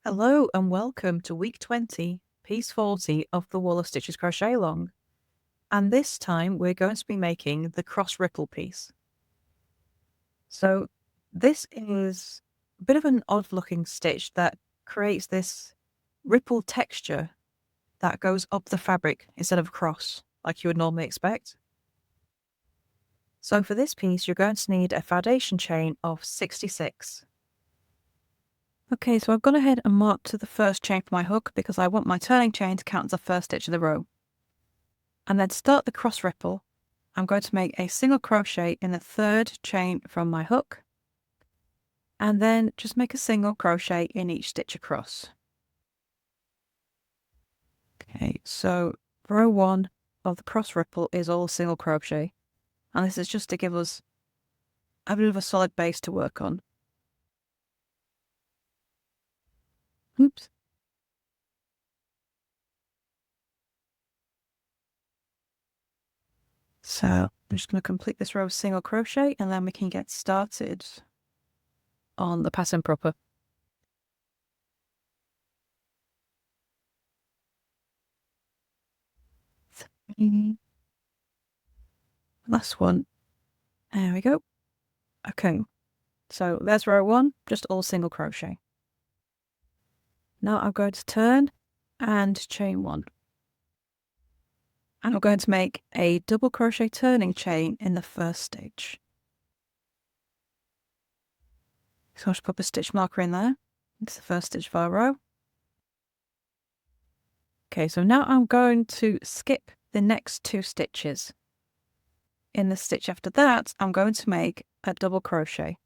Hello and welcome to week 20, piece 40 of the Wall of Stitches Crochet Along. And this time we're going to be making the cross ripple piece. So this is a bit of an odd looking stitch that creates this ripple texture that goes up the fabric instead of across like you would normally expect. So for this piece you're going to need a foundation chain of 66. Okay, so I've gone ahead and marked to the first chain for my hook because I want my turning chain to count as the first stitch of the row. And then to start the cross ripple, I'm going to make a single crochet in the third chain from my hook, and then just make a single crochet in each stitch across. Okay, so row 1 of the cross ripple is all single crochet, and this is just to give us a bit of a solid base to work on. Oops. So I'm just going to complete this row of single crochet and then we can get started on the pattern proper. Last one. There we go. Okay, so there's row 1, just all single crochet. Now I'm going to turn and chain 1. And I'm going to make a double crochet turning chain in the first stitch. So I'll just pop a stitch marker in there. It's the first stitch of our row. Okay, so now I'm going to skip the next 2 stitches. In the stitch after that, I'm going to make a double crochet.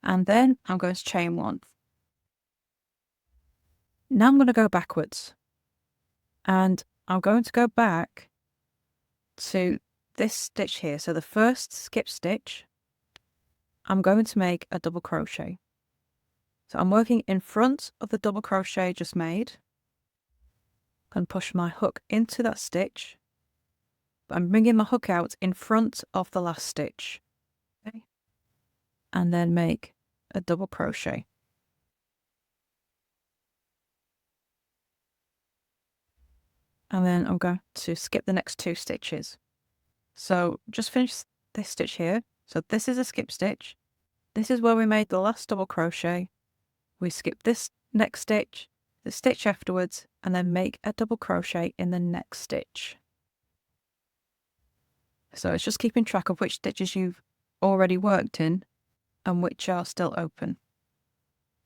And then I'm going to chain 1. Now I'm going to go backwards. And I'm going to go back to this stitch here. So the first skip stitch, I'm going to make a double crochet. So I'm working in front of the double crochet just made. And push my hook into that stitch. But I'm bringing my hook out in front of the last stitch. Okay. And then make a double crochet. And then I'm going to skip the next 2 stitches. So just finish this stitch here. So this is a skip stitch. This is where we made the last double crochet. We skip this next stitch, the stitch afterwards, and then make a double crochet in the next stitch. So it's just keeping track of which stitches you've already worked in and which are still open.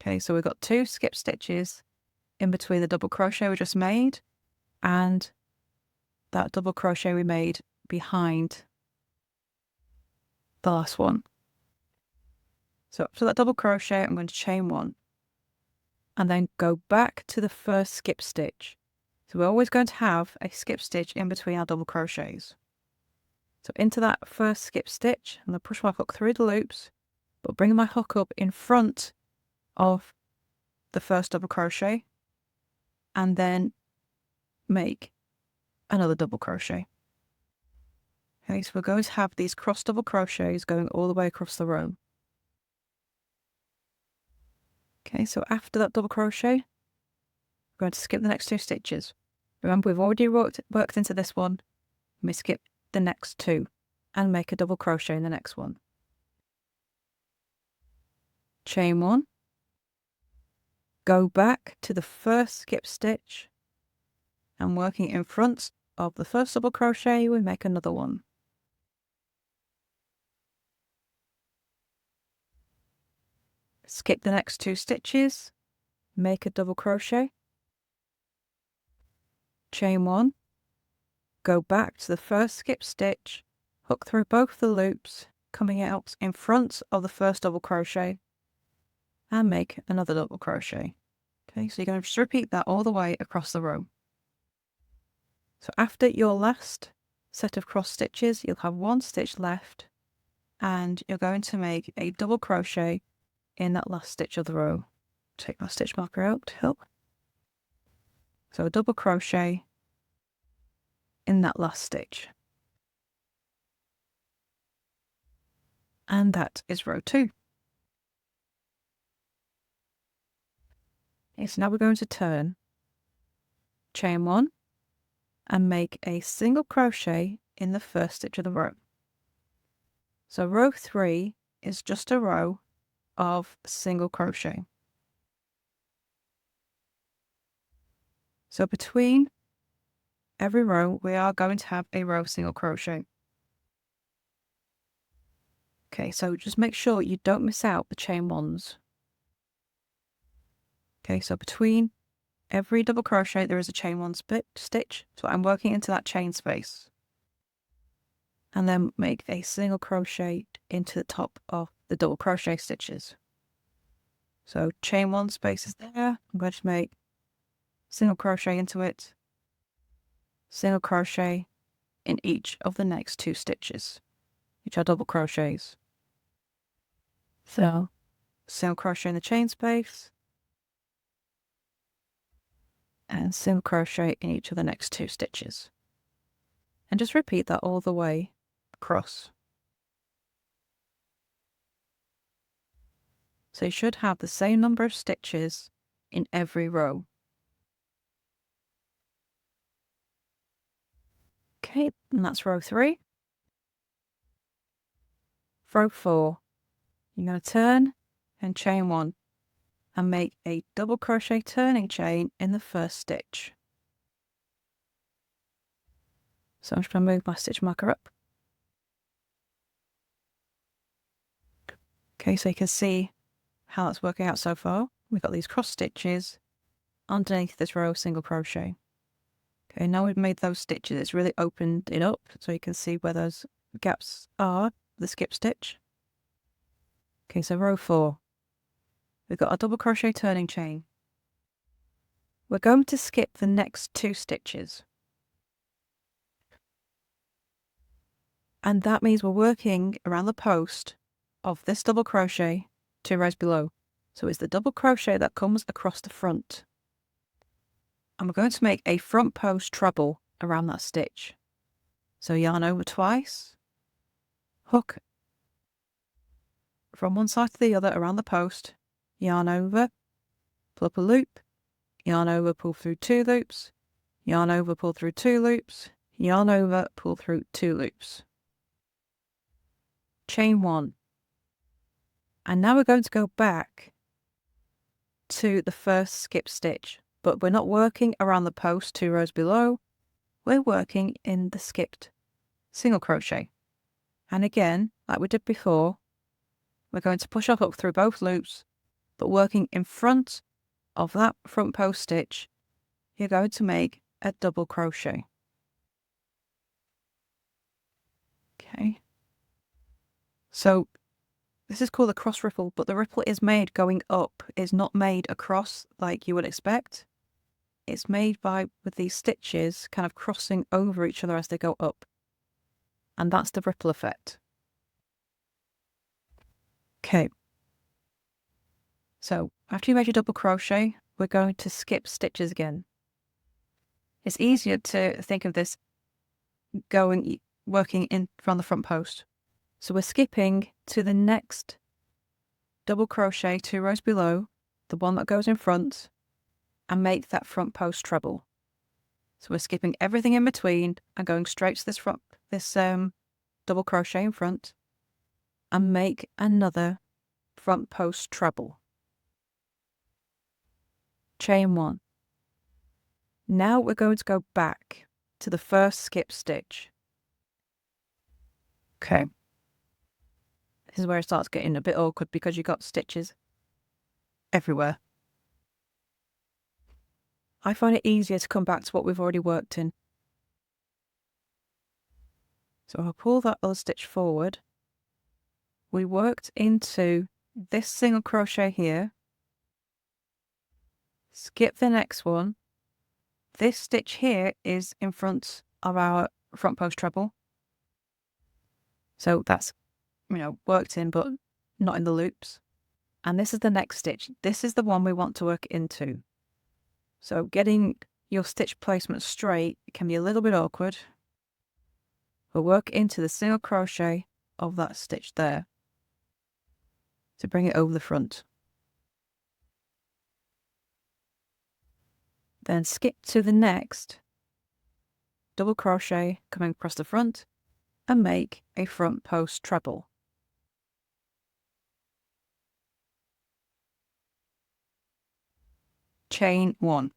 Okay, so we've got 2 skip stitches in between the double crochet we just made and that double crochet we made behind the last one. So after that double crochet, I'm going to chain 1 and then go back to the first skip stitch. So we're always going to have a skip stitch in between our double crochets. So into that first skip stitch, I'm going to push my hook through the loops, but bring my hook up in front of the first double crochet and then make another double crochet. Okay, so we're going to have these cross double crochets going all the way across the row. Okay, so after that double crochet, I'm going to skip the next 2 stitches. Remember, we've already worked into this one. Let me skip the next 2 and make a double crochet in the next one. Chain 1, go back to the first skip stitch, and working in front of the first double crochet, we make another one. Skip the next 2 stitches, make a double crochet, chain 1, go back to the first skip stitch, hook through both the loops, coming out in front of the first double crochet, and make another double crochet. Okay, so you're going to just repeat that all the way across the row. So after your last set of cross stitches, you'll have 1 stitch left, and you're going to make a double crochet in that last stitch of the row. Take my stitch marker out to help. So a double crochet in that last stitch. And that is row 2. Okay, so now we're going to turn, chain 1, and make a single crochet in the first stitch of the row. So row 3 is just a row of single crochet. So between every row, we are going to have a row of single crochet. Okay, so just make sure you don't miss out the chain 1s. Okay, so between every double crochet, there is a chain 1 stitch. So I'm working into that chain space. And then make a single crochet into the top of the double crochet stitches. So chain 1 space is there. I'm going to make single crochet into it, single crochet in each of the next 2 stitches, which are double crochets. So single crochet in the chain space and single crochet in each of the next 2 stitches. And just repeat that all the way across. So you should have the same number of stitches in every row. Okay, and that's row 3. Row 4, you're going to turn and chain 1 and make a double crochet turning chain in the first stitch. So I'm just going to move my stitch marker up. Okay, so you can see how that's working out so far. We've got these cross stitches underneath this row of single crochet. Okay, now we've made those stitches, it's really opened it up so you can see where those gaps are, the skip stitch. Okay, so row 4, we've got a double crochet turning chain. We're going to skip the next 2 stitches. And that means we're working around the post of this double crochet 2 rows below. So it's the double crochet that comes across the front. And we're going to make a front post treble around that stitch. So yarn over twice, hook from one side to the other around the post, yarn over, pull up a loop, yarn over, pull through 2 loops, yarn over, pull through 2 loops, yarn over, pull through 2 loops. Chain 1. And now we're going to go back to the first skip stitch, but we're not working around the post 2 rows below, we're working in the skipped single crochet. And again, like we did before, we're going to push our hook through both loops, but working in front of that front post stitch, you're going to make a double crochet. Okay. So this is called a cross ripple, but the ripple is made going up. It's not made across like you would expect. It's made with these stitches kind of crossing over each other as they go up. And that's the ripple effect. Okay. So after you made your double crochet, we're going to skip stitches again. It's easier to think of this working in from the front post. So we're skipping to the next double crochet 2 rows below, the one that goes in front, and make that front post treble. So we're skipping everything in between and going straight to this double crochet in front and make another front post treble. Chain 1. Now we're going to go back to the first skip stitch. Okay. This is where it starts getting a bit awkward because you've got stitches everywhere. I find it easier to come back to what we've already worked in. So I'll pull that other stitch forward. We worked into this single crochet here, skip the next one. This stitch here is in front of our front post treble. So that's, worked in, but not in the loops. And this is the next stitch. This is the one we want to work into. So getting your stitch placement straight can be a little bit awkward. We'll work into the single crochet of that stitch there to bring it over the front. Then skip to the next double crochet coming across the front and make a front post treble. Chain 1.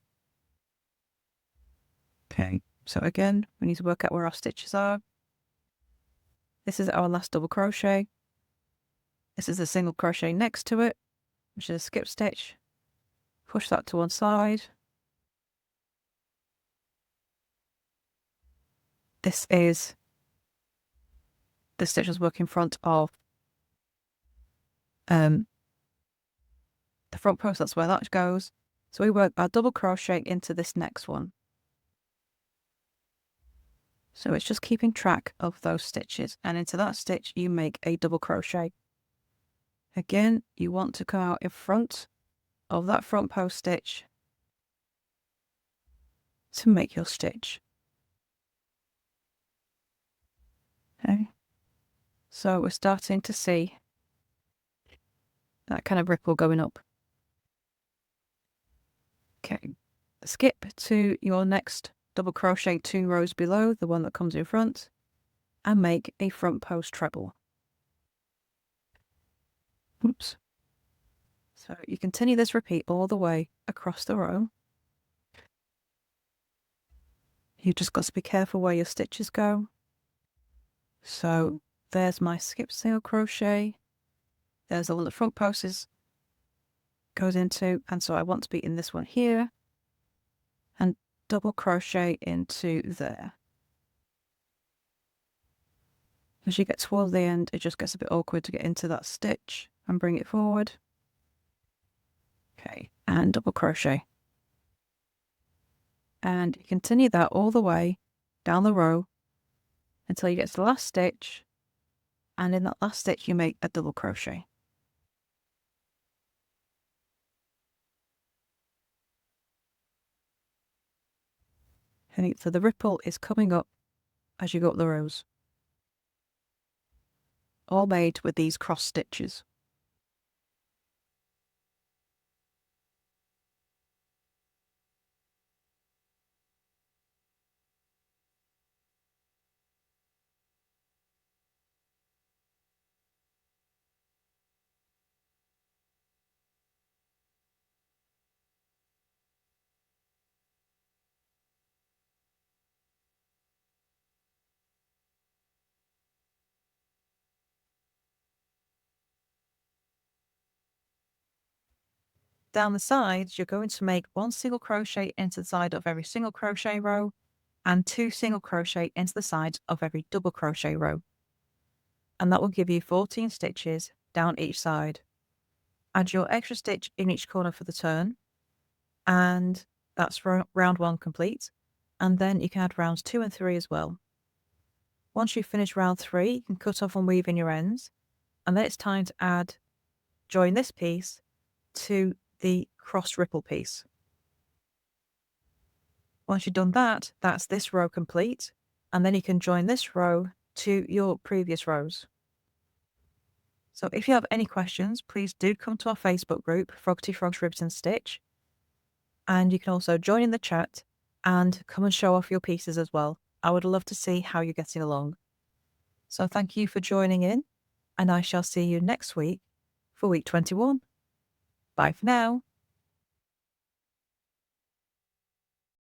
Okay, so again, we need to work out where our stitches are. This is our last double crochet. This is a single crochet next to it, which is a skip stitch. Push that to one side. This is the stitch that's working in front of the front post. That's where that goes. So we work our double crochet into this next one. So it's just keeping track of those stitches, and into that stitch you make a double crochet. Again, you want to come out in front of that front post stitch to make your stitch. Okay, so we're starting to see that kind of ripple going up. Okay, skip to your next double crochet 2 rows below, the one that comes in front, and make a front post treble. Oops. So you continue this repeat all the way across the row. You've just got to be careful where your stitches go. So there's my skip single crochet. There's the one the front post goes into, and so I want to be in this one here, and double crochet into there. As you get towards the end, it just gets a bit awkward to get into that stitch and bring it forward. Okay, and double crochet. And you continue that all the way down the row until you get to the last stitch, and in that last stitch you make a double crochet. And so the ripple is coming up as you go up the rows, all made with these cross stitches. Down the sides, you're going to make 1 single crochet into the side of every single crochet row and 2 single crochet into the sides of every double crochet row. And that will give you 14 stitches down each side. Add your extra stitch in each corner for the turn, and that's round 1 complete. And then you can add rounds 2 and 3 as well. Once you finish round 3, you can cut off and weave in your ends, and then it's time to join this piece to the cross ripple piece. Once you've done that, that's this row complete, and then you can join this row to your previous rows. So if you have any questions, please do come to our Facebook group, Froggity Frogs Ribbed and Stitch, and you can also join in the chat and come and show off your pieces as well. I would love to see how you're getting along. So thank you for joining in, and I shall see you next week for week 21. Bye for now.